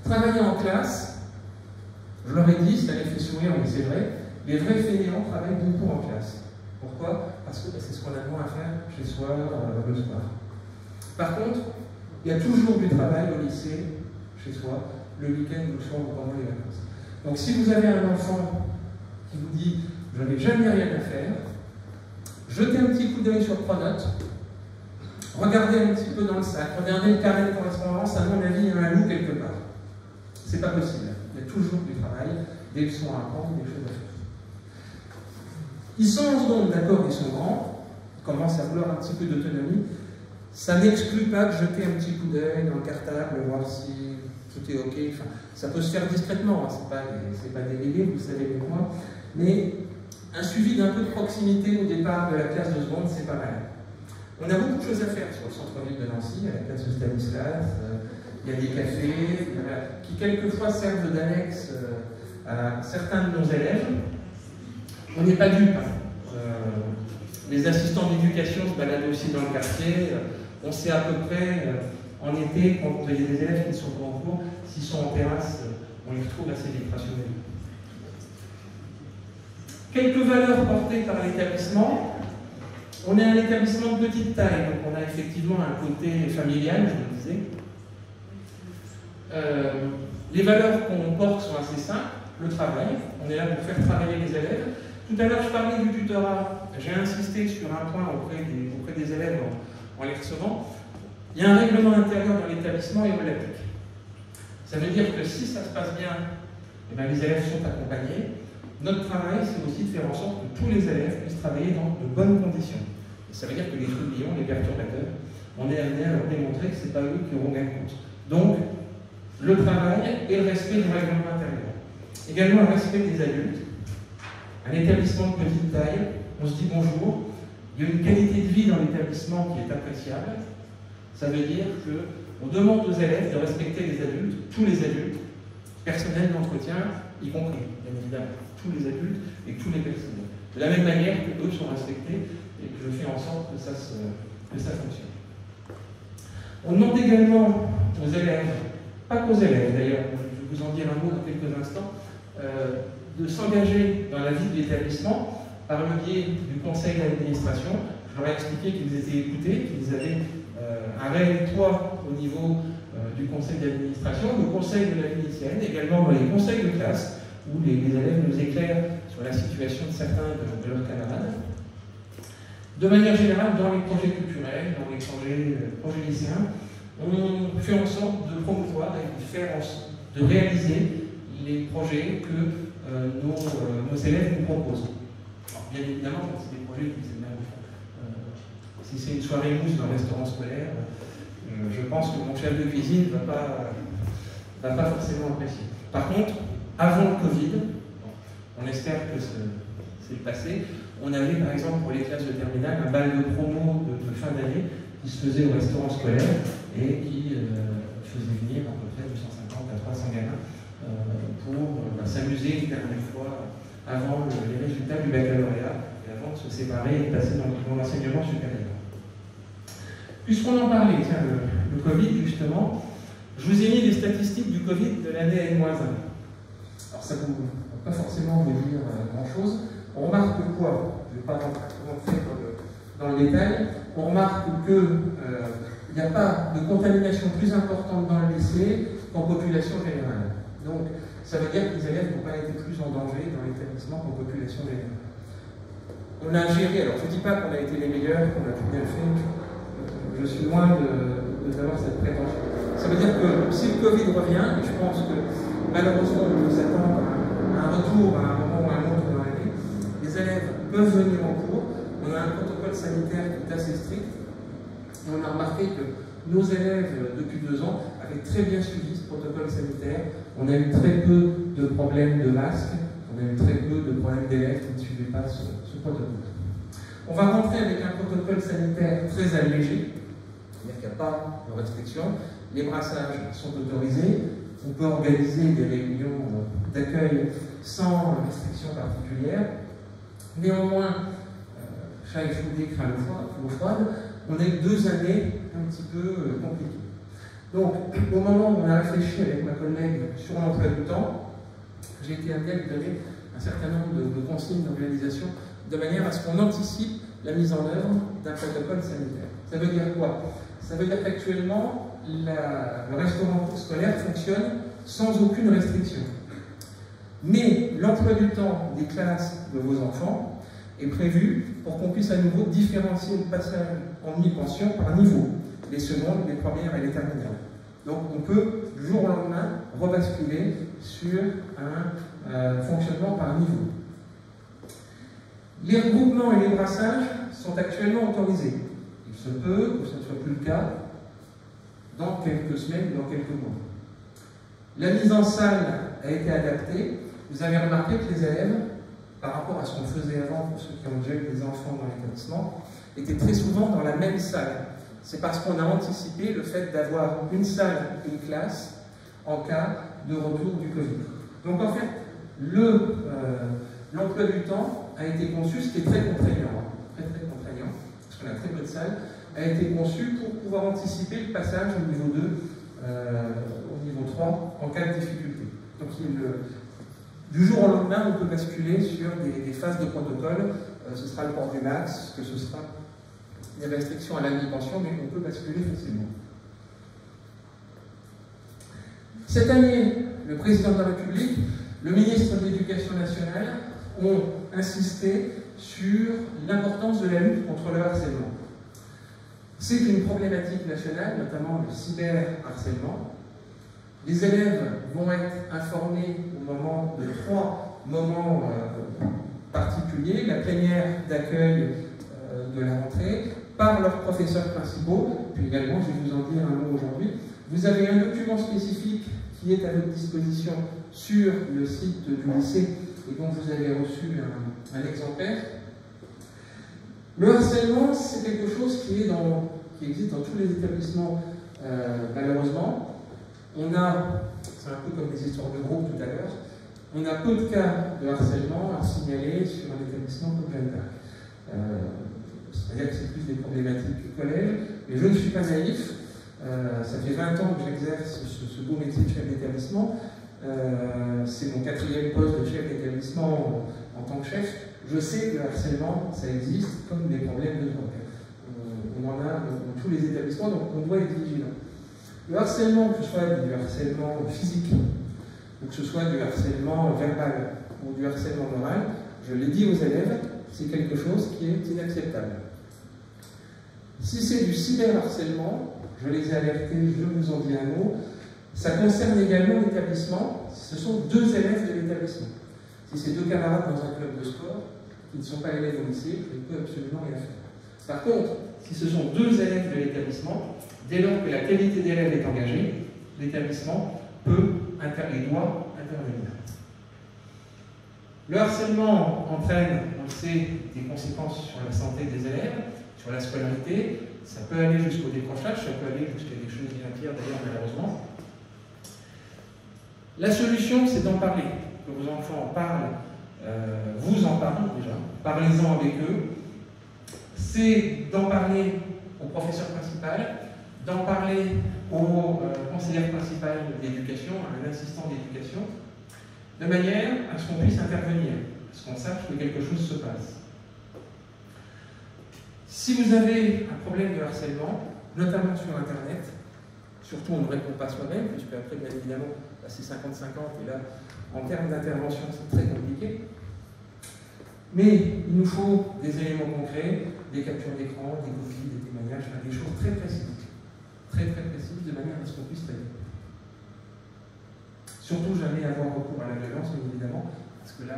Travailler en classe, je leur ai dit, ça les fait sourire, mais c'est vrai, les vrais fainéants travaillent beaucoup en classe. Pourquoi? Parce que c'est ce qu'on a moins à faire chez soi, le soir. Par contre, il y a toujours du travail au lycée, chez soi, le week-end, le soir ou pendant les vacances. Donc si vous avez un enfant qui vous dit « je n'ai jamais rien à faire », jetez un petit coup d'œil sur Pronote, regardez un petit peu dans le sac, regardez le carré de correspondance, à mon avis, il y a un loup quelque part. C'est pas possible. Il y a toujours du travail, des leçons à apprendre, des choses à faire. Ils sont en seconde, d'accord, ils sont grands, ils commencent à vouloir un petit peu d'autonomie. Ça n'exclut pas de jeter un petit coup d'œil dans le cartable, voir si tout est OK. Enfin, ça peut se faire discrètement, hein. C'est pas délégué, vous le savez mieux que moi. Mais un suivi d'un peu de proximité au départ de la classe de seconde, c'est pas mal. On a beaucoup de choses à faire sur le centre-ville de Nancy, à la place de Stanislas. Il y a des cafés qui quelquefois servent d'annexe à certains de nos élèves. On n'est pas dupes. Les assistants d'éducation se baladent aussi dans le quartier. On sait à peu près En été, quand il y a des élèves qui ne sont pas en cours, s'ils sont en terrasse, on les retrouve assez vite rationnellement. Quelques valeurs portées par l'établissement. On est un établissement de petite taille, donc on a effectivement un côté familial, je le disais. Les valeurs qu'on porte sont assez simples. Le travail, on est là pour faire travailler les élèves. Tout à l'heure, je parlais du tutorat. J'ai insisté sur un point auprès des élèves en les recevant. Il y a un règlement intérieur dans l'établissement et on l'applique. Ça veut dire que si ça se passe bien, eh bien, les élèves sont accompagnés. Notre travail, c'est aussi de faire en sorte que tous les élèves puissent travailler dans de bonnes conditions. Et ça veut dire que les trublions, les perturbateurs, on est amené à leur démontrer que ce n'est pas eux qui auront gain de cause. Donc, le travail et le respect du règlement intérieur. Également le respect des adultes. Un établissement de petite taille, on se dit bonjour, il y a une qualité de vie dans l'établissement qui est appréciable. Ça veut dire qu'on demande aux élèves de respecter les adultes, tous les adultes, personnel d'entretien, y compris, bien évidemment, tous les adultes et tous les personnels. De la même manière que eux sont respectés et que je fais en sorte que ça fonctionne. On demande également aux élèves, pas qu'aux élèves d'ailleurs, je vais vous en dire un mot dans quelques instants, de s'engager dans la vie de l'établissement par le biais du conseil d'administration. Je leur ai expliqué qu'ils étaient écoutés, qu'ils avaient un réel poids au niveau du conseil d'administration, le conseil de la vie lycéenne, également dans les conseils de classe, où les élèves nous éclairent sur la situation de certains de leurs camarades. De manière générale, dans les projets culturels, dans les projets lycéens, on fait en sorte de promouvoir et de réaliser les projets que nos élèves nous proposent. Alors, bien évidemment, c'est des projets qui c'est bien. Si c'est une soirée mousse dans un restaurant scolaire, je pense que mon chef de cuisine ne va pas forcément apprécier. Par contre, avant le Covid, on espère que c'est le passé, on avait par exemple pour les classes de terminale un bal de promo de fin d'année qui se faisait au restaurant scolaire et qui faisait venir à peu près 250 à 300 gamins pour s'amuser une dernière fois avant les résultats du baccalauréat et avant de se séparer et de passer dans l'enseignement supérieur. Puisqu'on en parlait, tiens, le Covid justement, je vous ai mis les statistiques du Covid de l'année N-1. Alors ça ne va pas forcément vous dire grand-chose. On remarque quoi? Je ne vais pas rentrer dans le détail. On remarque qu'il n'y a pas de contamination plus importante dans le lycée qu'en population générale. Donc, ça veut dire que les élèves n'ont pas été plus en danger dans l'établissement qu'en population générale. On a géré, alors je ne dis pas qu'on a été les meilleurs, qu'on a tout bien fait, je suis loin d'avoir cette prétention. Ça veut dire que si le Covid revient, et je pense que malheureusement on peut s'attendre à un retour à un moment ou à un autre dans l'année, les élèves peuvent venir en cours, on a un protocole sanitaire qui est assez strict, et on a remarqué que nos élèves, depuis 2 ans, avaient très bien suivi ce protocole sanitaire. On a eu très peu de problèmes de masques, on a eu très peu de problèmes d'élèves qui ne suivaient pas ce protocole. On va rentrer avec un protocole sanitaire très allégé, c'est-à-dire qu'il n'y a pas de restriction. Les brassages sont autorisés, on peut organiser des réunions d'accueil sans restriction particulière. Néanmoins, chat échaudé craint l'eau froide, on a eu 2 années un petit peu compliquées. Donc, au moment où on a réfléchi avec ma collègue sur l'emploi du temps, j'ai été amené à lui donner un certain nombre de consignes d'organisation de manière à ce qu'on anticipe la mise en œuvre d'un protocole sanitaire. Ça veut dire quoi? Ça veut dire qu'actuellement, le restaurant scolaire fonctionne sans aucune restriction. Mais l'emploi du temps des classes de vos enfants est prévu pour qu'on puisse à nouveau différencier le passage en mi-pension par niveau, les secondes, les premières et les terminales. Donc on peut, du jour au lendemain, rebasculer sur un fonctionnement par niveau. Les regroupements et les brassages sont actuellement autorisés. Il se peut que ce ne soit plus le cas dans quelques semaines ou dans quelques mois. La mise en salle a été adaptée. Vous avez remarqué que les élèves, par rapport à ce qu'on faisait avant pour ceux qui ont déjà eu des enfants dans l'établissement, étaient très souvent dans la même salle. C'est parce qu'on a anticipé le fait d'avoir une salle et une classe en cas de retour du Covid. Donc en fait, l'emploi du temps a été conçu, ce qui est très contraignant, très contraignant, parce qu'on a très peu de salles, a été conçue pour pouvoir anticiper le passage au niveau 2, au niveau 3, en cas de difficulté. Donc du jour au lendemain, on peut basculer sur des phases de protocole. Ce sera le port du masque, que ce sera des restrictions à l'alimentation, mais on peut basculer facilement. Cette année, le président de la République, le ministre de l'Éducation nationale ont insisté sur l'importance de la lutte contre le harcèlement. C'est une problématique nationale, notamment le cyberharcèlement. Les élèves vont être informés au moment de 3 moments particuliers, la plénière d'accueil de la rentrée, par leurs professeurs principaux, puis également, je vais vous en dire un mot aujourd'hui. Vous avez un document spécifique qui est à votre disposition sur le site du lycée et dont vous avez reçu un exemplaire. Le harcèlement, c'est quelque chose qui existe dans tous les établissements, malheureusement. C'est un peu comme les histoires de groupe tout à l'heure, on a peu de cas de harcèlement à signaler sur un établissement comme Jeanne d'Arc. C'est-à-dire que c'est plus des problématiques du collège, mais je ne suis pas naïf. Ça fait 20 ans que j'exerce ce beau métier de chef d'établissement. C'est mon 4e poste de chef d'établissement en tant que chef. Je sais que le harcèlement, ça existe comme des problèmes de drogue. On en a dans tous les établissements, donc on doit être vigilant. Le harcèlement, que ce soit du harcèlement physique, ou que ce soit du harcèlement verbal, ou du harcèlement moral, je l'ai dit aux élèves, c'est quelque chose qui est inacceptable. Si c'est du cyberharcèlement, je les ai alertés, je vous en dis un mot, ça concerne également l'établissement, ce sont 2 élèves de l'établissement. Si c'est 2 camarades dans un club de sport, qui ne sont pas élèves au lycée, je ne peux absolument rien faire. Par contre, si ce sont 2 élèves de l'établissement, dès lors que la qualité d'élève est engagée, l'établissement peut et doit intervenir. Le harcèlement entraîne, on le sait, des conséquences sur la santé des élèves, sur la scolarité. Ça peut aller jusqu'au décrochage, ça peut aller jusqu'à des choses bien pires d'ailleurs, malheureusement. La solution, c'est d'en parler. Que vos enfants en parlent, vous en parlez déjà, parlez-en avec eux. C'est d'en parler au professeur principal, d'en parler au conseiller principal d'éducation, à un assistant d'éducation, de manière à ce qu'on puisse intervenir, à ce qu'on sache que quelque chose se passe. Si vous avez un problème de harcèlement, notamment sur Internet, surtout on ne répond pas soi-même, puisque après, bien évidemment, c'est 50-50, et là, en termes d'intervention, c'est très compliqué. Mais il nous faut des éléments concrets, des captures d'écran, des copies, des témoignages, des choses très précises, de manière à ce qu'on puisse traiter. Surtout jamais avoir recours à la violence, bien évidemment, parce que là,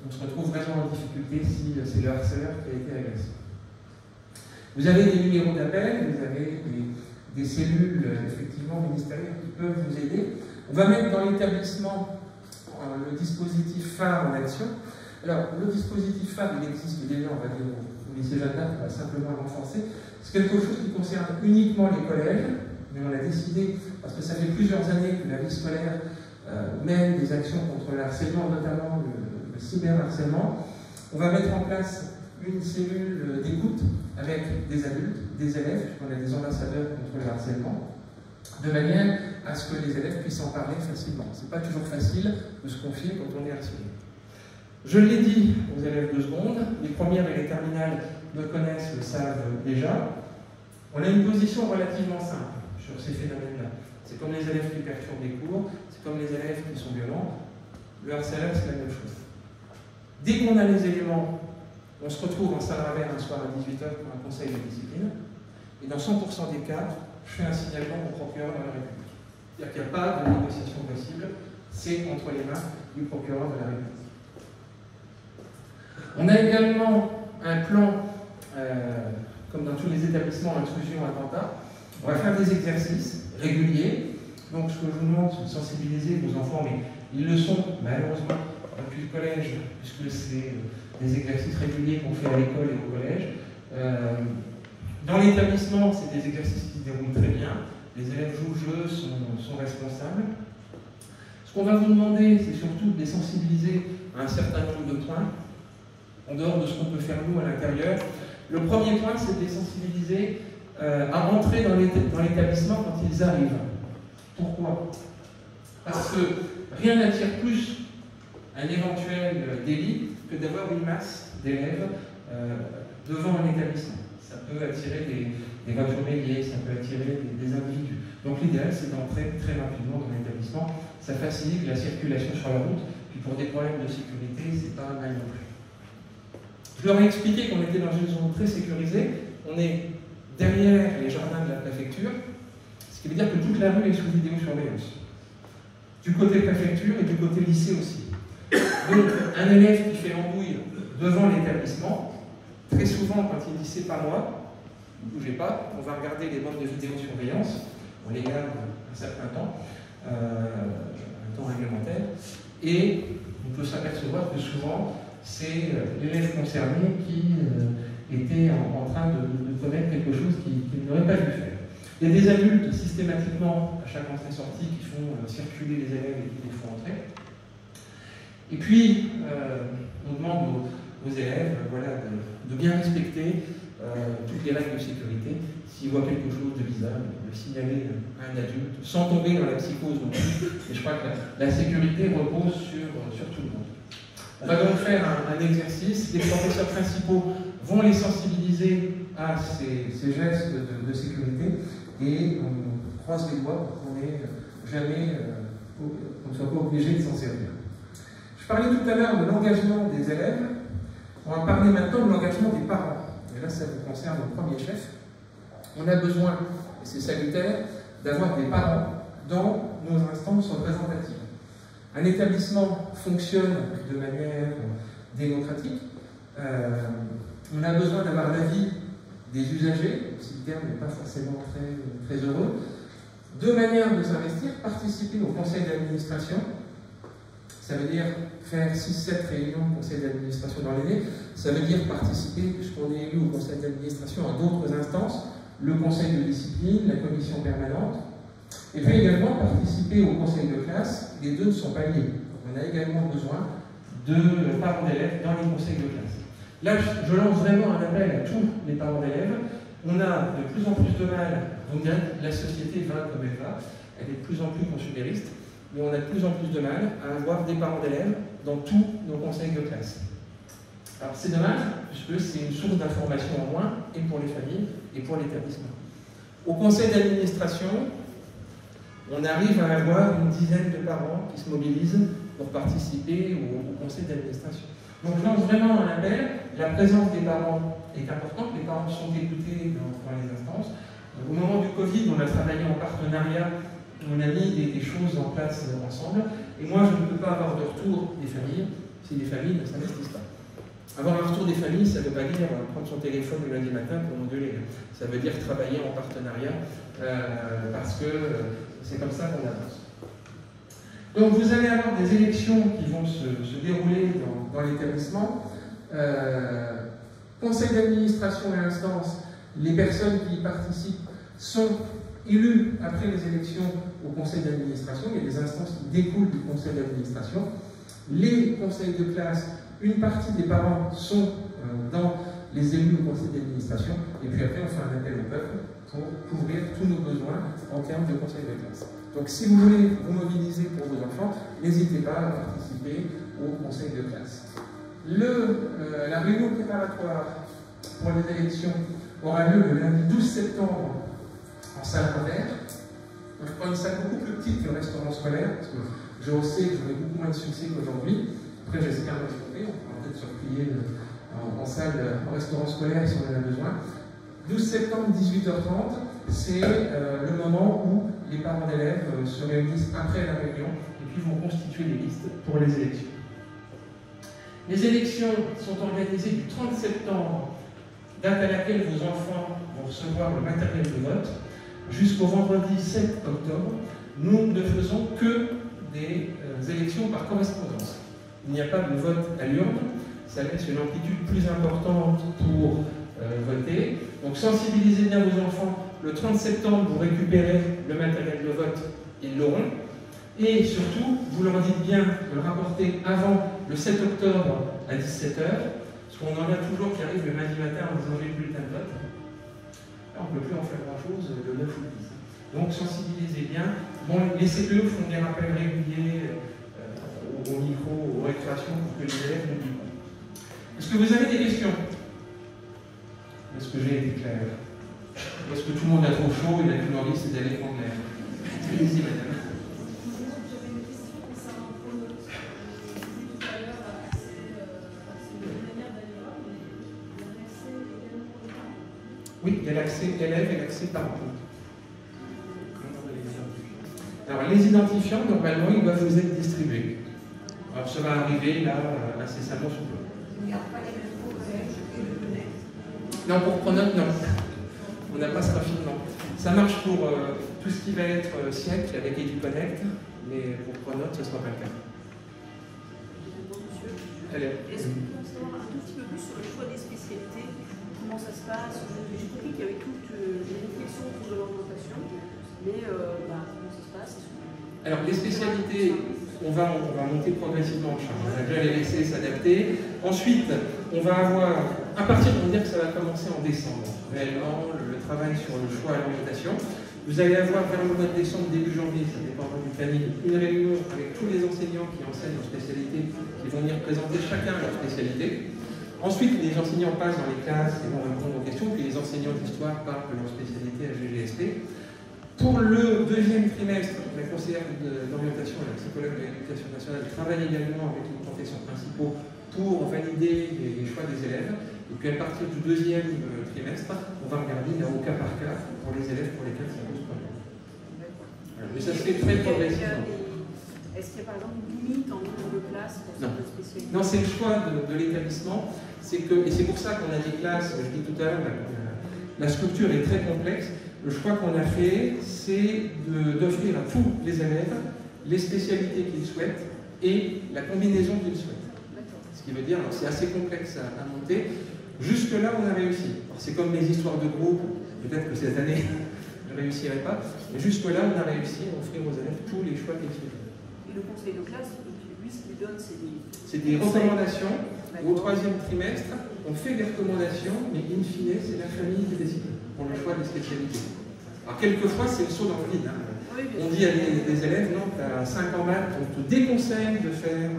on se retrouve vraiment en difficulté si c'est le harceleur qui a été agressé. Vous avez des numéros d'appel, vous avez des cellules, effectivement, ministérielles qui peuvent vous aider. On va mettre dans l'établissement le dispositif phare en action. Alors, le dispositif phare, il existe déjà, on va dire, au lycée Jeanne d'Arc, on va simplement le renforcer. C'est quelque chose qui concerne uniquement les collèges, mais on a décidé, parce que ça fait plusieurs années que la vie scolaire mène des actions contre le harcèlement, notamment le cyberharcèlement. On va mettre en place une cellule d'écoute avec des adultes, des élèves, puisqu'on a des ambassadeurs contre le harcèlement, de manière à ce que les élèves puissent en parler facilement. Ce n'est pas toujours facile de se confier quand on est harcelé. Je l'ai dit aux élèves de seconde, les premières et les terminales me connaissent, le savent déjà. On a une position relativement simple sur ces phénomènes-là. C'est comme les élèves qui perturbent les cours, c'est comme les élèves qui sont violents. Le harceleur, c'est la même chose. Dès qu'on a les éléments, on se retrouve en salle à verre un soir à 18h pour un conseil de discipline, et dans 100% des cas, je fais un signalement au procureur de la République. C'est-à-dire qu'il n'y a pas de négociation possible, c'est entre les mains du procureur de la République. On a également un plan, comme dans tous les établissements, intrusion, attentat. On va faire des exercices réguliers. Donc ce que je vous demande, c'est de sensibiliser vos enfants, mais ils le sont malheureusement depuis le collège, puisque c'est des exercices réguliers qu'on fait à l'école et au collège. Dans l'établissement, c'est des exercices qui se déroulent très bien. Les élèves jouent le jeu, sont responsables. Ce qu'on va vous demander, c'est surtout de les sensibiliser à un certain nombre de points, en dehors de ce qu'on peut faire nous à l'intérieur. Le premier point, c'est de les sensibiliser à entrer dans l'établissement quand ils arrivent. Pourquoi? Parce que rien n'attire plus un éventuel délit que d'avoir une masse d'élèves devant un établissement. Ça peut attirer des voitures béliers, ça peut attirer des individus. Donc l'idéal, c'est d'entrer très rapidement dans l'établissement. Ça facilite la circulation sur la route. Puis pour des problèmes de sécurité, c'est pas mal non plus. Je leur ai expliqué qu'on était dans une zone très sécurisée. On est derrière les jardins de la préfecture, ce qui veut dire que toute la rue est sous vidéosurveillance. Du côté préfecture et du côté lycée aussi. Donc, un élève qui fait l'embrouille devant l'établissement, très souvent, quand il dit c'est pas moi, ne bougez pas, on va regarder les bandes de vidéosurveillance, on les garde un certain temps, un temps réglementaire, et on peut s'apercevoir que souvent, c'est l'élève concerné qui était en train de commettre quelque chose qu'il n'aurait pas dû faire. Il y a des adultes systématiquement, à chaque entrée-sortie, qui font circuler les élèves et qui les font entrer. Et puis, on demande aux élèves de bien respecter toutes les règles de sécurité. S'ils voient quelque chose de bizarre, de signaler à un adulte, sans tomber dans la psychose non plus. Et je crois que la sécurité repose sur tout le monde. On va donc faire un exercice. Les professeurs principaux vont les sensibiliser à ces gestes de sécurité et on croise les doigts pour qu'on ne soit pas obligé de s'en servir. Je parlais tout à l'heure de l'engagement des élèves. On va parler maintenant de l'engagement des parents. Et là, ça vous concerne au premier chef. On a besoin, et c'est salutaire, d'avoir des parents dans nos instances représentatives. Un établissement fonctionne de manière démocratique. On a besoin d'avoir l'avis des usagers, si le terme n'est pas forcément très heureux. Deux manières de s'investir: participer au conseil d'administration. Ça veut dire faire 6-7 réunions de conseil d'administration dans l'année. Ça veut dire participer, puisqu'on est élu au conseil d'administration, à d'autres instances, le conseil de discipline, la commission permanente. Et puis également participer au conseil de classe. Les deux ne sont pas liés. On a également besoin de parents d'élèves dans les conseils de classe. Là, je lance vraiment un appel à tous les parents d'élèves. On a de plus en plus de mal, vous me direz, la société va comme elle va, elle est de plus en plus consumériste, mais on a de plus en plus de mal à avoir des parents d'élèves dans tous nos conseils de classe. Alors c'est dommage, puisque c'est une source d'information en moins, et pour les familles, et pour l'établissement. Au conseil d'administration, on arrive à avoir une dizaine de parents qui se mobilisent pour participer au conseil d'administration. Donc je lance vraiment un appel. La présence des parents est importante. Les parents sont écoutés dans les instances. Au moment du Covid, on a travaillé en partenariat. On a mis des choses en place ensemble. Et moi, je ne peux pas avoir de retour des familles si les familles ne s'investissent pas. Avoir un retour des familles, ça ne veut pas dire prendre son téléphone le lundi matin pour engueuler. Ça veut dire travailler en partenariat parce que c'est comme ça qu'on avance. Donc vous allez avoir des élections qui vont se dérouler dans l'établissement. Conseil d'administration et instance, les personnes qui y participent sont élues après les élections au conseil d'administration. Il y a des instances qui découlent du conseil d'administration. Les conseils de classe, une partie des parents sont dans les élus au conseil d'administration. Et puis après, on fait un appel au peuple pour couvrir tous nos besoins en termes de conseil de classe. Donc si vous voulez vous mobiliser pour vos enfants, n'hésitez pas à participer au conseil de classe. La réunion préparatoire pour les élections aura lieu le lundi 12 septembre en salle Robert. Je prends une salle beaucoup plus petite que le restaurant scolaire, parce que je sais que j'aurai beaucoup moins de succès qu'aujourd'hui. Après, j'espère me tromper, on pourra peut-être se replier en salle, en restaurant scolaire si on en a besoin. 12 septembre, 18h30, c'est le moment où les parents d'élèves se réunissent après la réunion et puis vont constituer les listes pour les élections. Les élections sont organisées du 30 septembre, date à laquelle vos enfants vont recevoir le matériel de vote, jusqu'au vendredi 7 octobre. Nous ne faisons que des élections par correspondance. Il n'y a pas de vote à l'urne, ça laisse une amplitude plus importante pour voter. Donc sensibilisez bien vos enfants. Le 30 septembre, vous récupérez le matériel de vote, ils l'auront. Et surtout, vous leur dites bien de le rapporter avant le 7 octobre à 17h. Parce qu'on en a toujours qui arrivent le lundi matin en disant j'ai le bulletin de vote. Là, on ne peut plus en faire grand-chose le 9 ou le 10. Donc sensibilisez bien. Bon, les CPE font des rappels réguliers au micro, aux récréations pour que les élèves n'oublient pas. Est-ce que vous avez des questions? Est-ce que j'ai été clair? Est-ce que tout le monde a trop chaud et n'a qu'une envie, c'est d'aller prendre l'air? Allez-y, madame. Oui, il y a l'accès élève et l'accès parent. Alors, les identifiants, normalement, ils doivent vous être distribués. Alors, ça va arriver, là, incessamment sous peu. Non, pour Pronote, non. On n'a pas ce raffinement. Ça marche pour tout ce qui va être siècle avec EduConnect, mais pour Pronote, ce ne sera pas le cas. Est-ce qu'on peut savoir un tout petit peu plus sur le choix des spécialités? Comment ça se passe? J'ai compris qu'il y avait toutes les réflexions autour de l'orientation, mais comment ça se passe? Alors, les spécialités, on va monter progressivement en charge. On va déjà les laisser s'adapter. Ensuite, on va avoir, à partir, on va dire que ça va commencer en décembre, réellement, le travail sur le choix à l'orientation. Vous allez avoir vers le mois de décembre, début janvier, ça dépendra du planning, une réunion avec tous les enseignants qui enseignent leur spécialité, qui vont venir présenter chacun leur spécialité. Ensuite, les enseignants passent dans les classes et vont répondre aux questions, puis les enseignants d'histoire parlent de leur spécialité à GGSP. Pour le deuxième trimestre, la conseillère d'orientation et la psychologue de l'éducation nationale travaille également avec les professeurs principaux pour valider les choix des élèves. Et puis à partir du deuxième trimestre, on va regarder au cas par cas pour les élèves pour lesquels ça pose problème. Mais ça se fait très progressivement. Est-ce qu'il y a par exemple une limite en nombre de places pour cette spécialité? Non, c'est le choix de l'établissement. Et c'est pour ça qu'on a des classes, je dis tout à l'heure, la structure est très complexe. Le choix qu'on a fait, c'est d'offrir à tous les élèves les spécialités qu'ils souhaitent et la combinaison qu'ils souhaitent. Ce qui veut dire, c'est assez complexe à monter. Jusque-là, on a réussi. C'est comme les histoires de groupe, peut-être que cette année, je ne réussirai pas, mais jusque-là, on a réussi à offrir aux élèves tous les choix qu'ils souhaitent. Et le conseil de classe, lui, ce qu'il donne, c'est des recommandations. Au troisième trimestre, on fait des recommandations, mais in fine, c'est la famille qui décide pour le choix des spécialités. Alors, quelquefois, c'est le saut dans le vide. Hein. Oui, on dit à des élèves, non, tu as 5 ans maths, on te déconseille de faire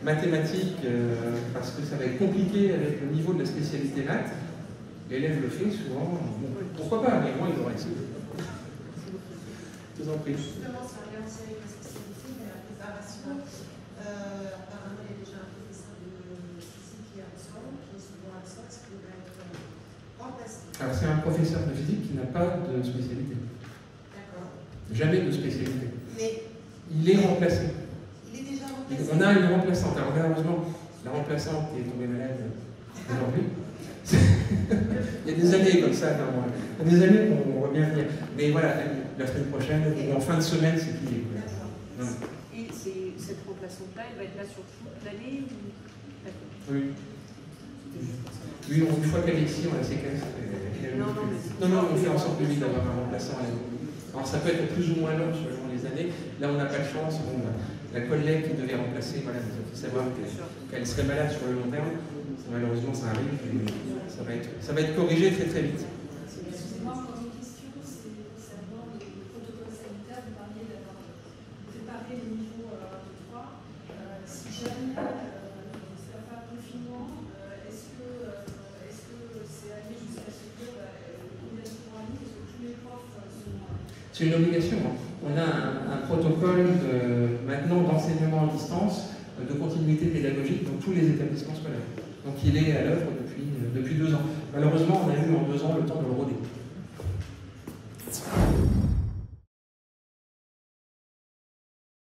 mathématiques parce que ça va être compliqué avec le niveau de la spécialité maths. L'élève le fait souvent. Bon, pourquoi pas, mais moi, il aura essayé. Je vous en prie. Justement, sur le lien aussi avec la spécialité, mais la préparation, apparemment, il y a déjà un professeur de physique qui est absent, qui est souvent absent, est-ce qu'il va être remplacé? Alors, c'est un professeur de physique qui n'a pas de spécialité. D'accord. Jamais de spécialité. Mais il est remplacé. Il est déjà remplacé. On a une remplaçante. Alors, malheureusement, la remplaçante est tombée malade aujourd'hui. Il y a des années comme ça, non, il y a des années qu'on va bien venir. Mais voilà, la semaine prochaine, ou en fin de semaine, c'est plié. Et cette remplaçante-là, elle va être là sur toute l'année ou... Oui. Oui, une fois qu'elle est ici, on la séquence. Non, on fait en sorte de lui d'avoir un remplaçant à l'année. Alors ça peut être plus ou moins long selon les années. Là, on n'a pas de chance. Bon, la collègue qui devait remplacer, voilà, il faut savoir qu'elle serait malade sur le long terme. Malheureusement, ça arrive et ça va être corrigé très très vite. Excusez-moi, encore une question, c'est concernant le protocole sanitaire. Vous parliez d'avoir préparé le niveau 3. Si jamais c'est la fin de confinement, est-ce que c'est allé jusqu'à se dire l'obligation en ligne? Est-ce que tous les profs sont... C'est une obligation. On a un protocole maintenant d'enseignement à distance, de continuité pédagogique dans tous les établissements scolaires. Donc il est à l'œuvre depuis 2 ans. Malheureusement, on a eu en 2 ans le temps de le roder.